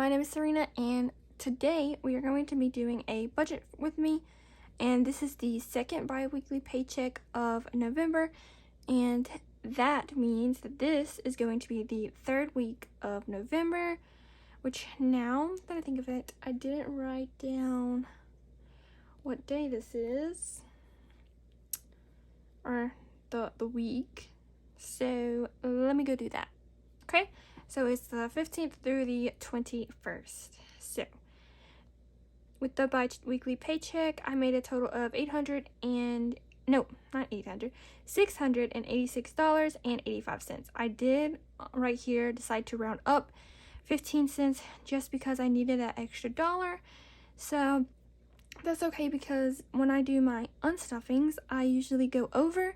my name is Sarina, and today we are going to be doing a budget with me, and this is the second bi-weekly paycheck of November, and that means that this is going to be the third week of November, which now that I think of it, I didn't write down what day this is, or the week, so let me go do that. Okay, so it's the 15th through the 21st. So with the bi-weekly paycheck, I made a total of $686.85. I did right here decide to round up 15 cents just because I needed that extra dollar. So that's okay, because when I do my unstuffings, I usually go over.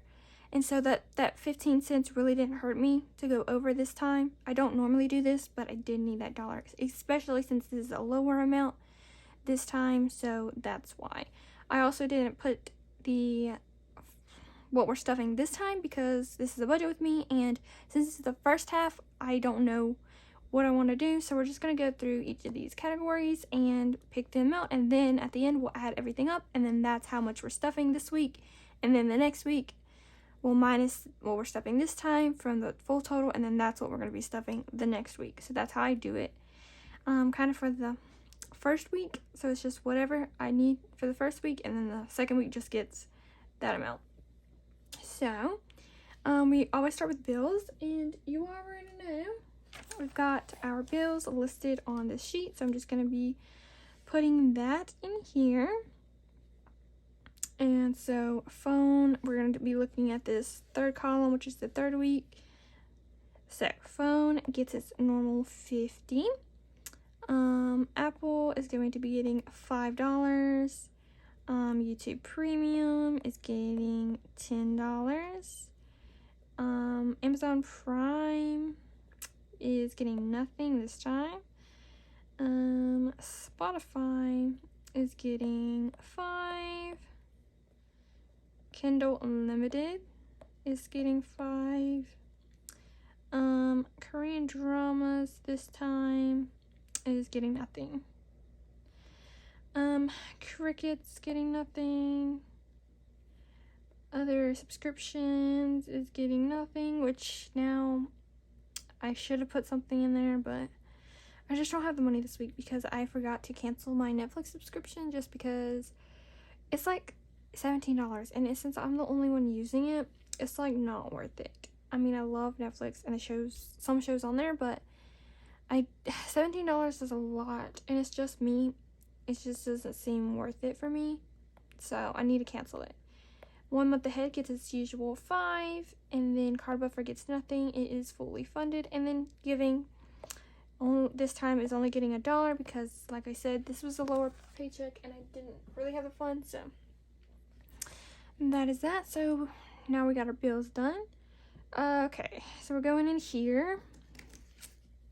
And so that 15 cents really didn't hurt me to go over this time. I don't normally do this, but I did need that dollar, especially since this is a lower amount this time, so that's why. I also didn't put what we're stuffing this time because this is a budget with me, and since this is the first half, I don't know what I want to do, so we're just going to go through each of these categories and pick them out, and then at the end we'll add everything up, and then that's how much we're stuffing this week, and then the next week we'll minus what we're stuffing this time from the full total, and then that's what we're going to be stuffing the next week. So that's how I do it, kind of for the first week. So it's just whatever I need for the first week, and then the second week just gets that amount. So we always start with bills, and you already know we've got our bills listed on this sheet, so I'm just going to be putting that in here. And so phone, we're going to be looking at this third column, which is the third week. So phone gets its normal $50. Apple is going to be getting $5. YouTube Premium is getting $10. Amazon Prime is getting nothing this time. Spotify is getting $5. Kindle Unlimited is getting $5. Korean dramas this time is getting nothing. Cricket's getting nothing. Other subscriptions is getting nothing, which now I should have put something in there, but I just don't have the money this week because I forgot to cancel my Netflix subscription, just because it's like $17, and since I'm the only one using it, it's like not worth it. I mean, I love Netflix and some shows on there, but $17 is a lot, and it's just me. It just doesn't seem worth it for me, so I need to cancel it. 1 month ahead gets its usual $5, and then card buffer gets nothing. It is fully funded, and then giving this time is only getting $1 because, like I said, this was a lower paycheck and I didn't really have the fun, so that is that. So now we got our bills done. Okay, so we're going in here.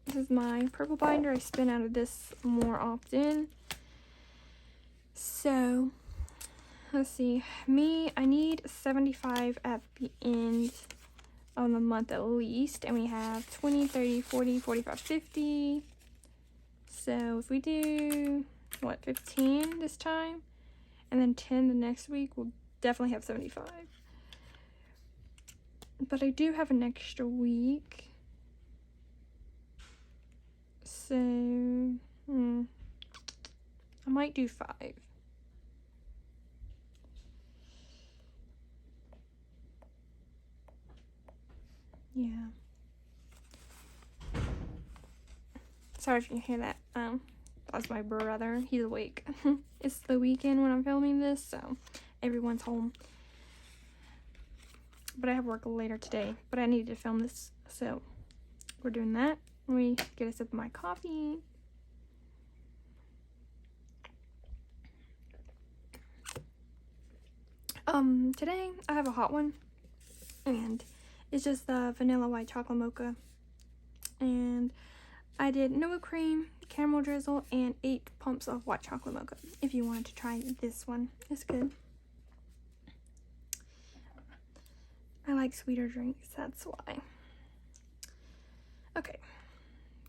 This is my purple binder. I spin out of this more often. So let's see, I need 75 at the end of the month at least, and we have 20, 30, 40, 45, 50. So if we do 15 this time and then 10 the next week, we'll definitely have 75. But I do have an extra week, so I might do 5. Yeah. Sorry if you can hear that. That's my brother. He's awake. It's the weekend when I'm filming this, so everyone's home. But I have work later today, but I needed to film this, so we're doing that. Let me get a sip of my coffee. Today I have a hot one, and it's just the vanilla white chocolate mocha, and I did no whipped cream, caramel drizzle, and 8 pumps of white chocolate mocha. If you wanted to try this one, it's good. I like sweeter drinks, that's why. Okay,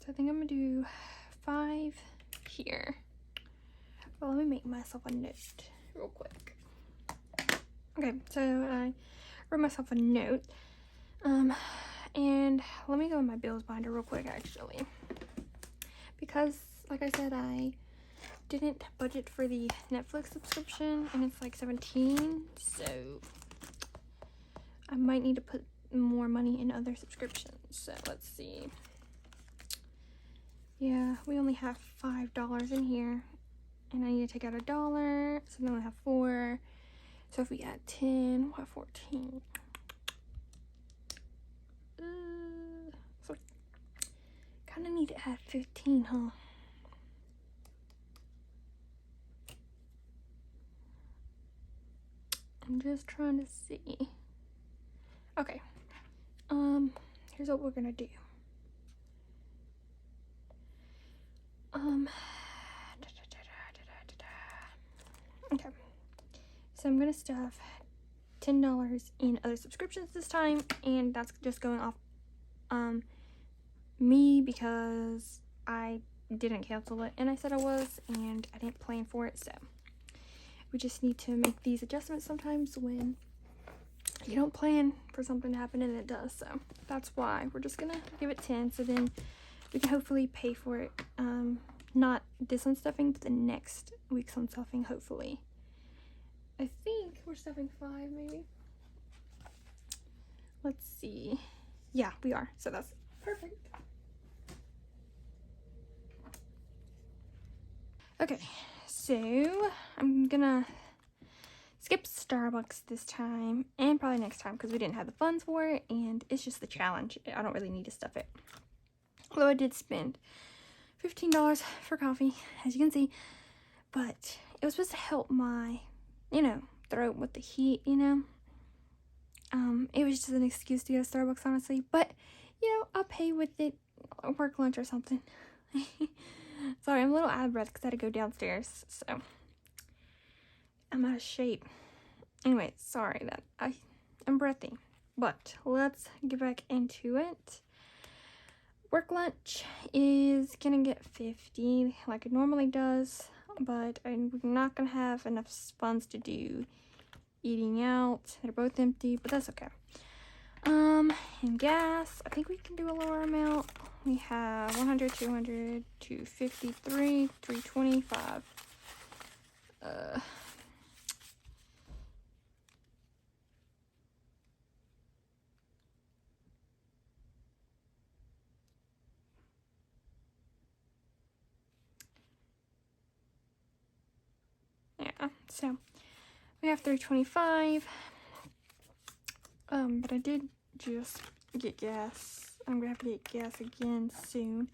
so I think I'm gonna do 5 here. Well, let me make myself a note real quick. Okay, so I wrote myself a note. And let me go in my bills binder real quick, actually. Because, like I said, I didn't budget for the Netflix subscription, and it's like $17, so I might need to put more money in other subscriptions. So let's see. Yeah, we only have $5 in here, and I need to take out $1, so then we have 4. So if we add 10, we'll have 14. So kind of need to add 15, huh? I'm just trying to see. Okay. Here's what we're gonna do. Okay. So I'm gonna stuff $10 in other subscriptions this time, and that's just going off me because I didn't cancel it, and I said I was, and I didn't plan for it, so we just need to make these adjustments sometimes when you don't plan for something to happen and it does. So that's why we're just gonna give it 10, so then we can hopefully pay for it, not this one stuffing, but the next week's on stuffing, hopefully. I think we're stuffing 5 maybe. Let's see. Yeah, we are, so that's perfect. Okay, so I'm gonna skip Starbucks this time, and probably next time because we didn't have the funds for it, and it's just the challenge. I don't really need to stuff it. Although I did spend $15 for coffee, as you can see, but it was supposed to help my, throat with the heat, It was just an excuse to go to Starbucks, honestly, but, I'll pay with it, work lunch or something. Sorry, I'm a little out of breath because I had to go downstairs, so I'm out of shape. Anyway, sorry that I'm breathy, but let's get back into it. Work lunch is gonna get 50 like it normally does, but I'm not gonna have enough funds to do eating out. They're both empty, but that's okay. And gas, I think we can do a lower amount. We have 100, 200, 253, 325. Yeah, so we have 325. But I did just get gas. I'm gonna have to get gas again soon.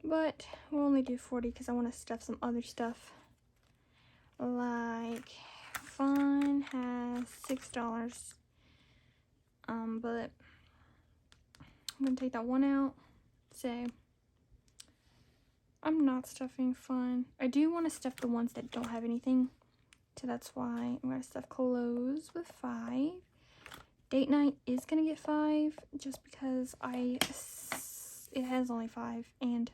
But we'll only do 40 because I want to stuff some other stuff. Like Fun has $6. But I'm gonna take that one out. So I'm not stuffing Fun. I do want to stuff the ones that don't have anything. So that's why I'm gonna stuff clothes with 5. Date night is gonna get 5 just because it has only 5, and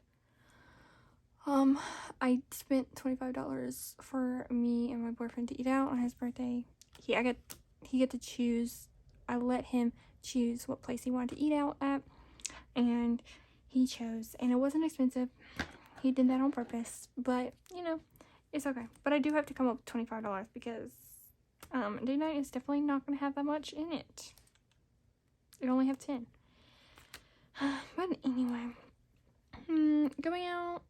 I spent $25 for me and my boyfriend to eat out on his birthday. He get to choose. I let him choose what place he wanted to eat out at, and he chose, and it wasn't expensive. He did that on purpose, but it's okay. But I do have to come up with $25 because date night is definitely not going to have that much in it. It only have 10. But anyway, going out,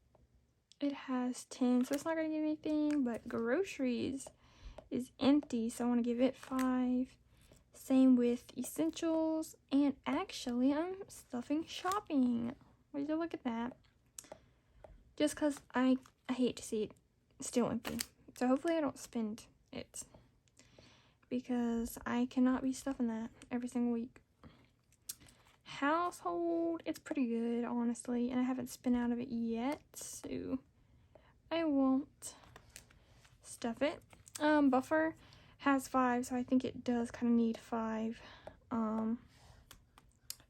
it has 10, so it's not going to get anything. But groceries is empty, so I want to give it 5. Same with essentials, and actually I'm stuffing shopping. Would you look at that? Just because I hate to see it still empty. So hopefully I don't spend it, because I cannot be stuffing that every single week. Household, it's pretty good, honestly, and I haven't spent out of it yet, so I won't stuff it. Buffer has 5, so I think it does kind of need 5,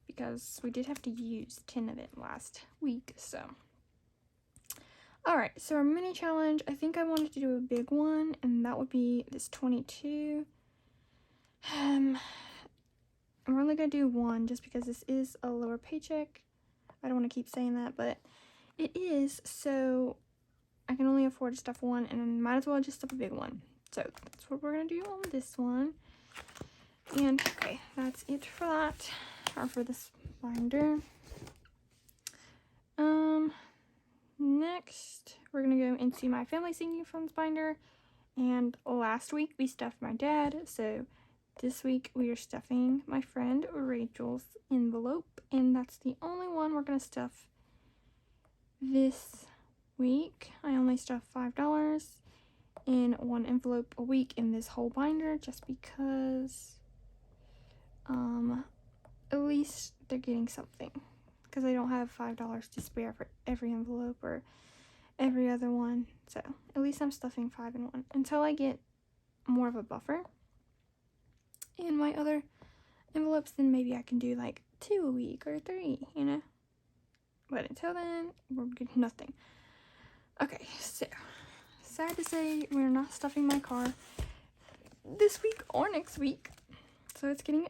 because we did have to use 10 of it last week, so Alright, so our mini challenge, I think I wanted to do a big one, and that would be this 22. I'm only going to do one just because this is a lower paycheck. I don't want to keep saying that, but it is, so I can only afford to stuff one, and I might as well just stuff a big one. So that's what we're going to do on this one. And, okay, that's it for that, or for this binder. Next, we're going to go into my family singing funds binder. And last week, we stuffed my dad, so this week, we are stuffing my friend Rachel's envelope, and that's the only one we're going to stuff this week. I only stuff $5 in one envelope a week in this whole binder, just because, at least they're getting something, because I don't have $5 to spare for every envelope or every other one, so at least I'm stuffing 5 in one until I get more of a buffer in my other envelopes. Then maybe I can do like 2 a week or 3, you know, but until then we're getting nothing. Okay, so sad to say we're not stuffing my car this week or next week, so it's getting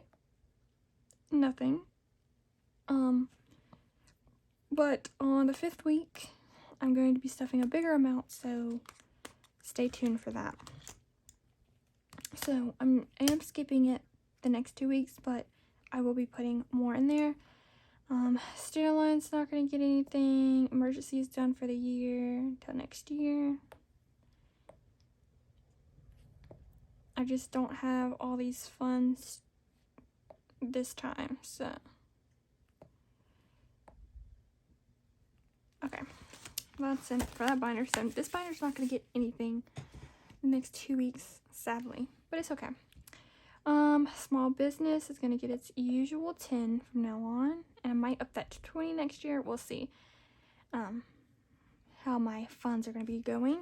nothing. But on the 5th week I'm going to be stuffing a bigger amount, so stay tuned for that. So I am skipping it the next 2 weeks, but I will be putting more in there. Student loans not going to get anything. Emergency is done for the year until next year. I just don't have all these funds this time, so okay, that's it for that binder. So this binder's not going to get anything the next 2 weeks, sadly, but it's okay. Small business is going to get its usual 10 from now on, and I might up that to 20 next year. We'll see how my funds are going to be going.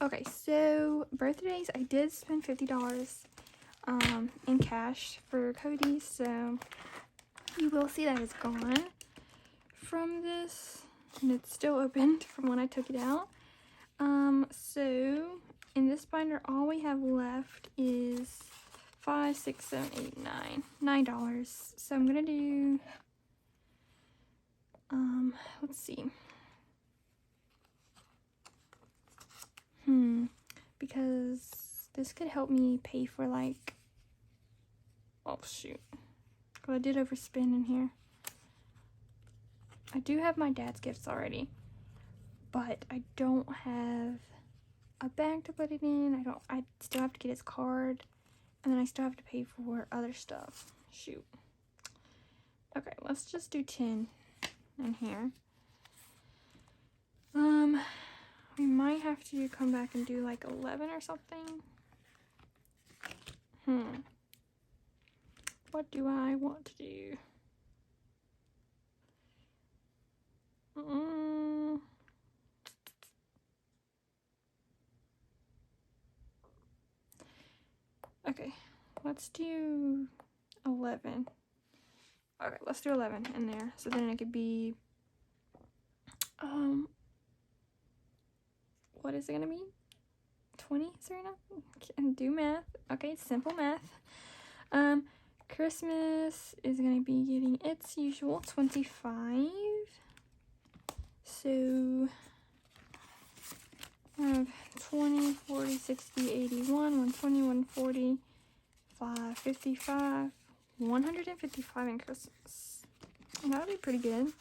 Okay, so birthdays, I did spend $50 in cash for Cody, so you will see that it's gone from this, and it's still opened from when I took it out. So in this binder, all we have left is $5, $6, $7, $8, $9. So I'm gonna do, let's see. Because this could help me pay for, like, oh shoot, because I did overspend in here. I do have my dad's gifts already, but I don't have a bag to put it in. I still have to get his card, and then I still have to pay for other stuff. Shoot. Okay, let's just do 10 in here. We might have to come back and do like 11 or something. What do I want to do? Okay, let's do 11. Okay, let's do 11 in there. So then it could be, what is it gonna be? 20, Sarina? Can do math. Okay, simple math. Christmas is gonna be getting its usual 25. So I have 20, 40, 60, 81, 120, 140, 55, 155 in Christmas. And that'll be pretty good.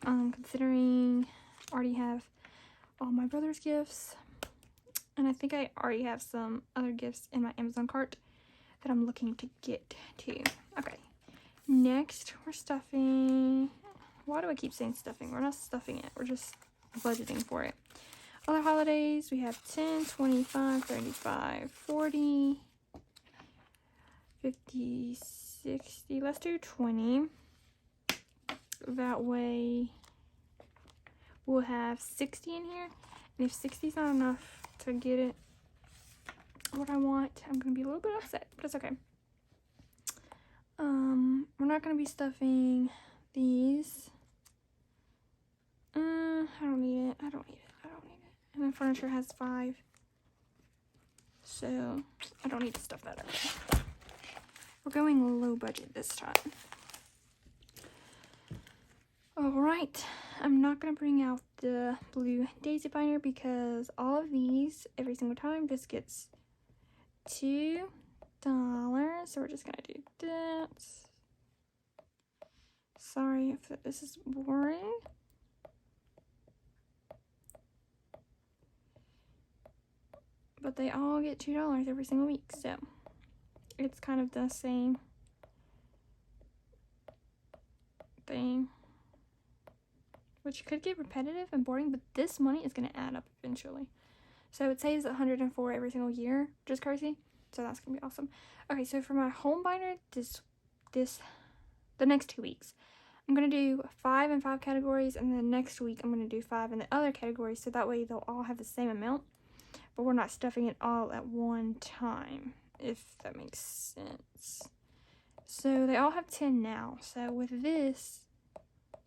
Considering I already have all my brother's gifts, and I think I already have some other gifts in my Amazon cart that I'm looking to get to. Okay, next we're stuffing. Why do I keep saying stuffing? We're not stuffing it, we're just budgeting for it. Other holidays, we have 10, 25, 35, 40, 50, 60. Let's do 20. That way we'll have 60 in here. And if 60 is not enough to get it what I want, I'm going to be a little bit upset, but it's okay. We're not going to be stuffing these. I don't need it. I don't need it. I don't need it. And then furniture has 5. So I don't need to stuff that up. We're going low budget this time. Alright, I'm not going to bring out the blue daisy binder because all of these, every single time, just gets $2. So we're just going to do that. Sorry if this is boring. But they all get $2 every single week, so it's kind of the same thing, which could get repetitive and boring, but this money is going to add up eventually. So it saves $104 every single year, which is crazy. So that's going to be awesome. Okay, so for my home binder, the next 2 weeks, I'm going to do 5 in 5 categories, and then next week I'm going to do 5 in the other categories, so that way they'll all have the same amount, but we're not stuffing it all at one time, if that makes sense. So they all have 10 now, so with this,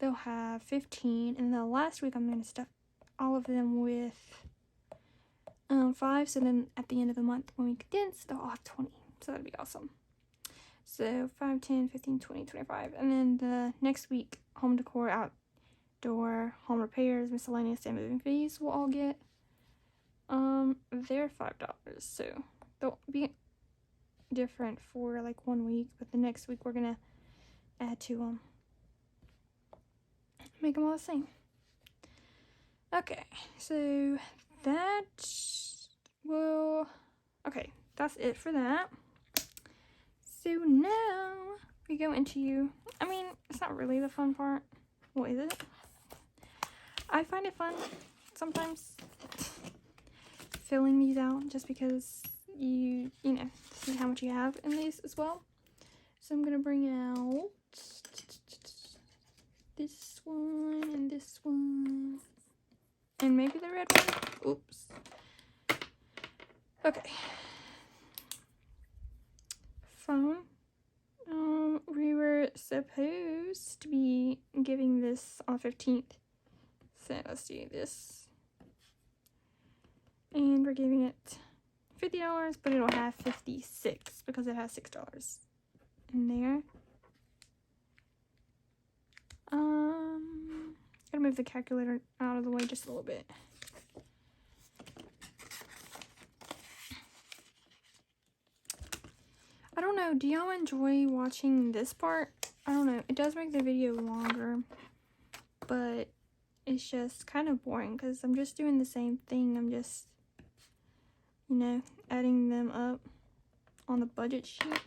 they'll have 15, and the last week I'm going to stuff all of them with 5, so then at the end of the month when we condense, they'll all have 20, so that'd be awesome. So 5, 10, 15, 20, 25, and then the next week, home decor, outdoor, home repairs, miscellaneous, and moving fees will all get they're $5, so they'll be different for like 1 week, but the next week we're gonna add to them, make them all the same. Okay, so that's it for that. So now we go into, it's not really the fun part. Well, is it? I find it fun sometimes filling these out just because you know, see how much you have in these as well. So I'm gonna bring out this one and this one and maybe the red one. Oops. Okay. Phone. We were supposed to be giving this on the 15th. So let's do this. And we're giving it $50, but it'll have $56 because it has $6 in there. Gotta move the calculator out of the way just a little bit. I don't know, do y'all enjoy watching this part? I don't know, it does make the video longer, but it's just kind of boring because I'm just doing the same thing. I'm just, you know, adding them up on the budget sheet.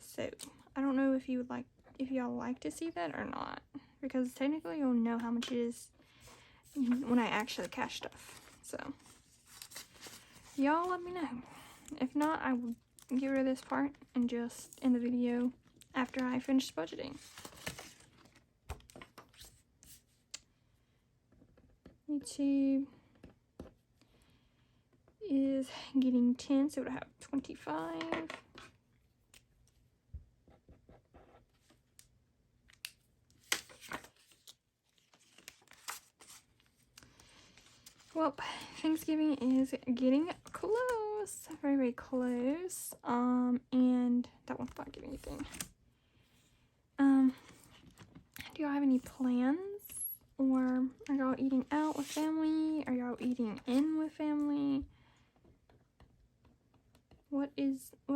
So I don't know if y'all like to see that or not, because technically you'll know how much it is when I actually cash stuff. So y'all let me know. If not, I will get rid of this part and just end the video after I finish budgeting. YouTube is getting 10, so it'll have 25. Well, Thanksgiving is getting close, very, very close. And that one's not giving anything. Do y'all have any plans? Or are y'all eating out with family? Are y'all eating in with family? What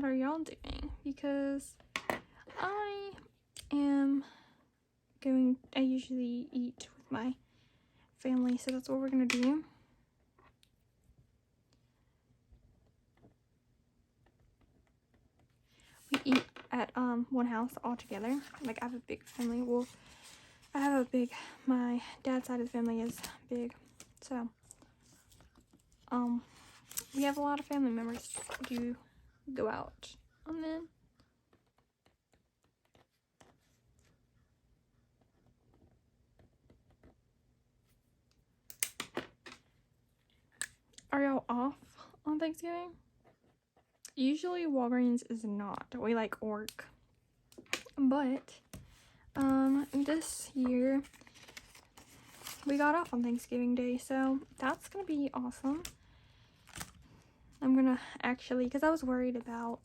are y'all doing? Because I usually eat with my family, so that's what we're gonna do. We eat at one house all together. Like, I have a big family. Well, my dad's side of the family is big, so we have a lot of family members do go out on them. Are y'all off on Thanksgiving? Usually Walgreens is not. We like work. But this year we got off on Thanksgiving Day, so that's gonna be awesome. I'm gonna actually, because I was worried about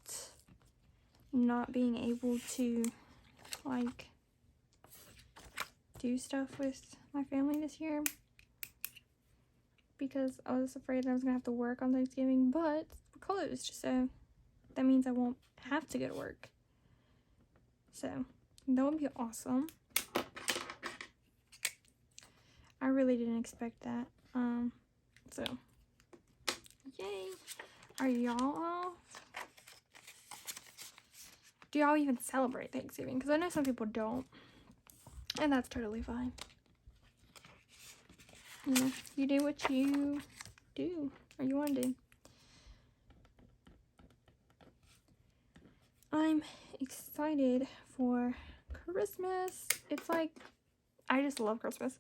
not being able to like do stuff with my family this year, because I was afraid I was gonna have to work on Thanksgiving, but we're closed, so that means I won't have to go to work. So that would be awesome. I really didn't expect that. So yay. Are y'all off? Do y'all even celebrate Thanksgiving? Because I know some people don't, and that's totally fine. You know, you do what you do, or you want to do. I'm excited for Christmas. It's like, I just love Christmas.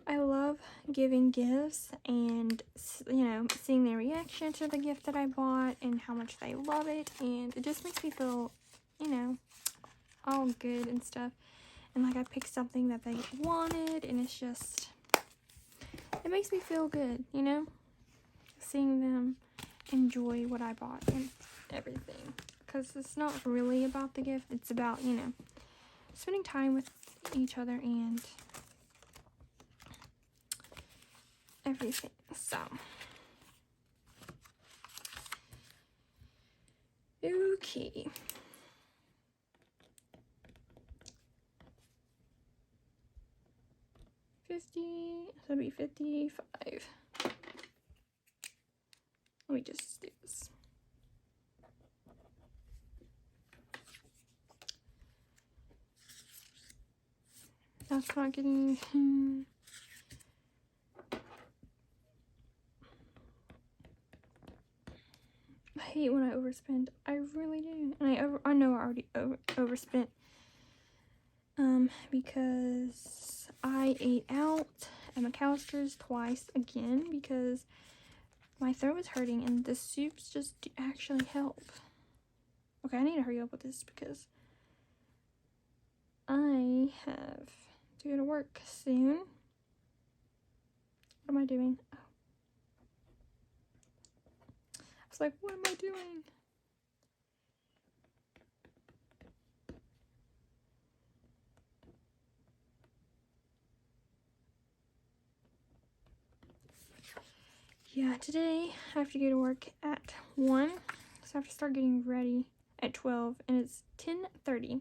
I love giving gifts and, you know, seeing their reaction to the gift that I bought and how much they love it, and it just makes me feel, you know, all good and stuff. And like I picked something that they wanted, and it's just, it makes me feel good, you know, seeing them enjoy what I bought and everything. Because it's not really about the gift, it's about, you know, spending time with each other and everything. So okay, so it'll be 55. Let me just do this. That's not getting I hate when I overspend. I really do. And I know I already overspent. Because I ate out at McAllister's twice again because my throat was hurting and the soups just actually help. Okay, I need to hurry up with this because I have to go to work soon. What am I doing? Oh. I was like, what am I doing? Yeah, today I have to go to work at 1, so I have to start getting ready at 12, and it's 10:30.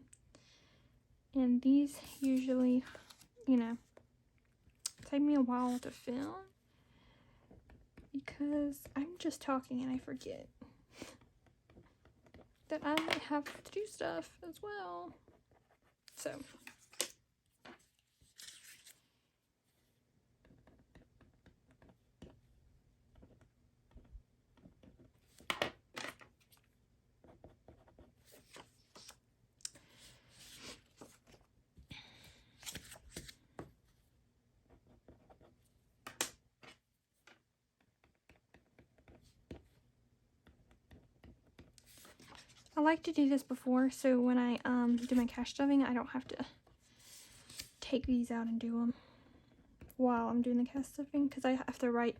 And these usually, you know, take me a while to film because I'm just talking and I forget that I have to do stuff as well. So I like to do this before, so when I do my cash stuffing, I don't have to take these out and do them while I'm doing the cash stuffing, because I have to write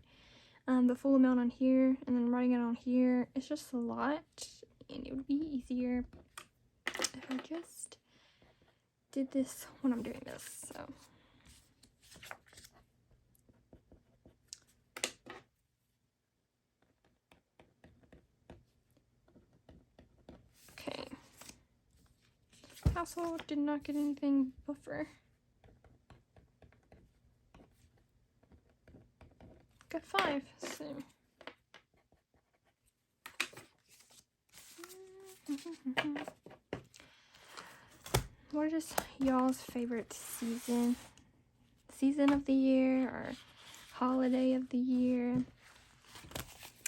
the full amount on here and then writing it on here. It's just a lot, and it would be easier if I just did this when I'm doing this. So okay, household did not get anything buffer. Got 5, so what is y'all's favorite season of the year or holiday of the year?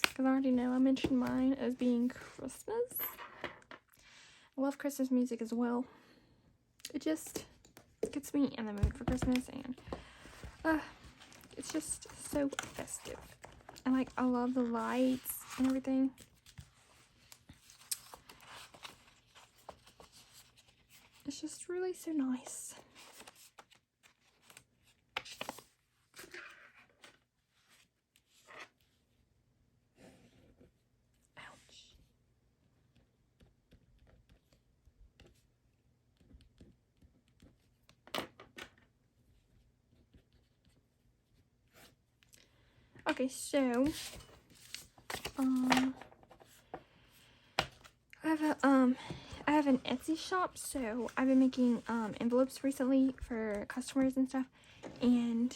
Because I already know I mentioned mine as being Christmas. I love Christmas music as well. It just gets me in the mood for Christmas, and it's just so festive. And like, I love the lights and everything. It's just really so nice. Okay, so I have an Etsy shop, so I've been making envelopes recently for customers and stuff, and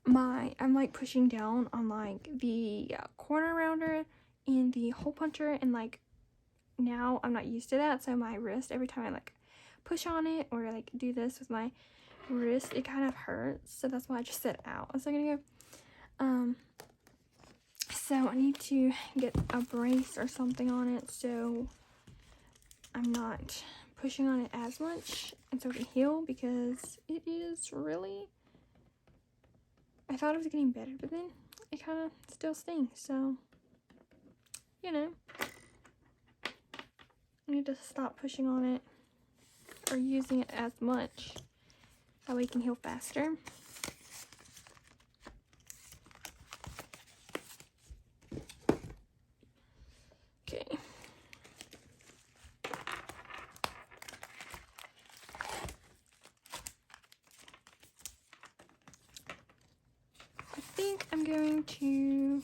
I'm like pushing down on like the corner rounder and the hole puncher, and like now I'm not used to that, so my wrist, every time I like push on it or like do this with my wrist, it kind of hurts, so that's why I just set it out a second ago. So I need to get a brace or something on it so I'm not pushing on it as much and so it can heal, because it is really, I thought it was getting better, but then it kind of still stings, so you know, I need to stop pushing on it or using it as much, that way it can heal faster. Okay. I think I'm going to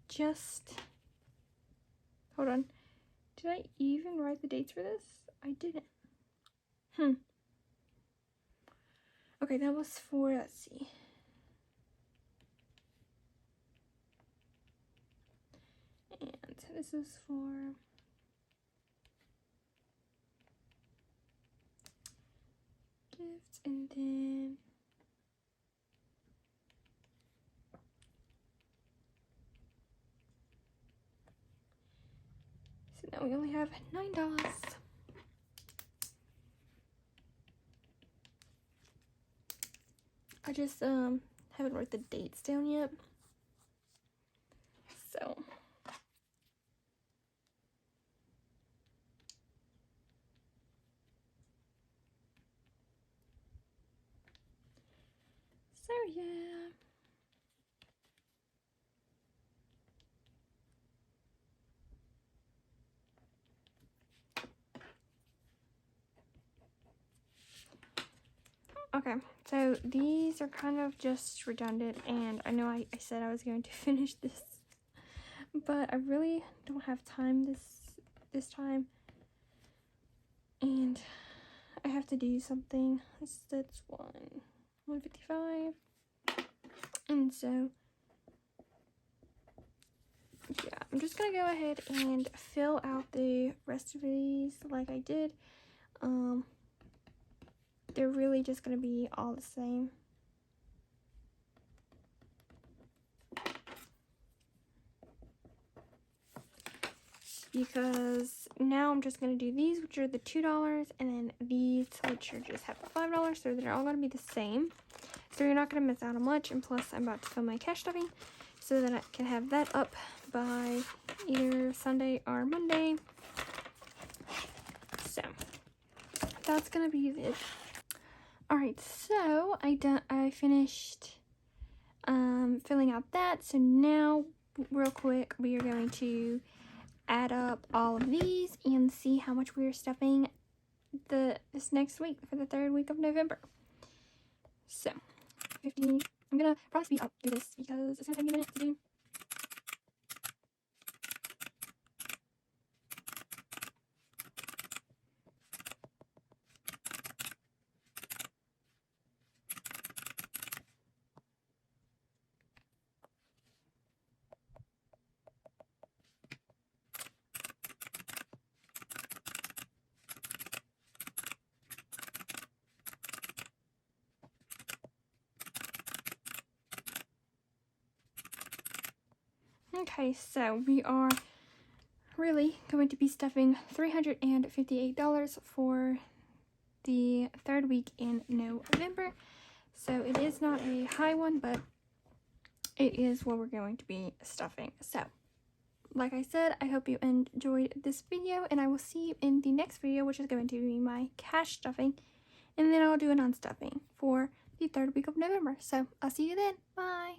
just, hold on. Did I even write the dates for this? I didn't. Okay, that was for, let's see. And this is for gifts, and then so now we only have $9. I just haven't wrote the dates down yet. So yeah. Okay, so these are kind of just redundant, and I know I said I was going to finish this, but I really don't have time this time, and I have to do something. That's 155, and so yeah, I'm just gonna go ahead and fill out the rest of these like I did. They're really just gonna be all the same. Because now I'm just gonna do these, which are the $2, and then these, which are just have the $5, so they're all gonna be the same. So you're not gonna miss out on much, and plus I'm about to film my cash stuffing so that I can have that up by either Sunday or Monday. So that's gonna be it. Alright, so I finished filling out that. So now, real quick, we are going to add up all of these and see how much we are stuffing this next week for the 3rd week of November. So 50. I'm gonna probably speed up through this because it's gonna take me a minute to do. Okay, so we are really going to be stuffing $358 for the 3rd week in November. So it is not a high one, but it is what we're going to be stuffing. So like I said, I hope you enjoyed this video, and I will see you in the next video, which is going to be my cash stuffing, and then I'll do an unstuffing for the 3rd week of November. So I'll see you then. Bye.